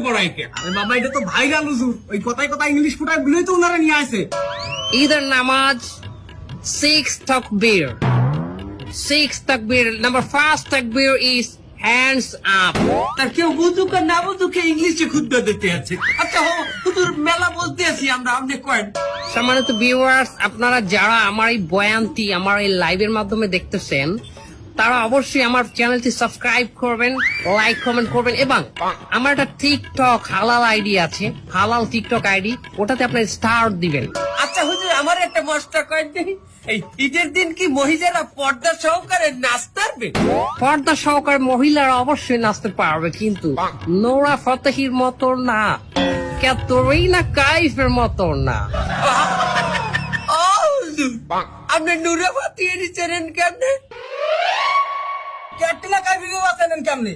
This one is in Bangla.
পড়ায় কে? আরে বাবা এটা তো ভাইরাল হুজুর, ওই কথায় কথায় ইংলিশ ফুটায় বলেই তো ওনারা নিয়ে আসে। ঈদের নামাজ 6 তাকবীর। 6 তাকবীর। নাম্বার ফার্স্ট তাকবীর ইজ হ্যান্ডস আপ। তার কেউ বুঝুক আর না বুঝুক ইংলিশে খুদ্া দিতে আছে। আচ্ছা হুজুর মেলা বলতে আছি আমরা, আপনি কয়েন। সম্মানিত ভিউয়ার্স, আপনারা যারা আমার এই বয়ানটি আমার এই লাইভের মাধ্যমে দেখতেছেন, তারা অবশ্যই আমার চ্যানেলটি সাবস্ক্রাইব করবেন, লাইক কমেন্ট করবেন, এবং আমার একটা টিকটক হালাল আইডি আছে, হালাল টিকটক আইডি, ওটাতে আপনার স্টার দিবেন। আচ্ছা হুজুর আমার একটা মশটা কয়েন দেখি, এই ঈদের দিন কি মহিলারা পর্দা সহকারে নাচতে পারবে? পর্দা সহকারে মহিলারা অবশ্যই নাচতে পারবে, কিন্তু নোরা ফতেহির মতো না, ক্যাটরিনা কাইফের মতো না। ও হুজুর, আপনি নুরে ফাতিয়ে নিচ্ছেন কেমনে? ক্যাটরিনা কাইফকে বাঁচালেন কেমনে?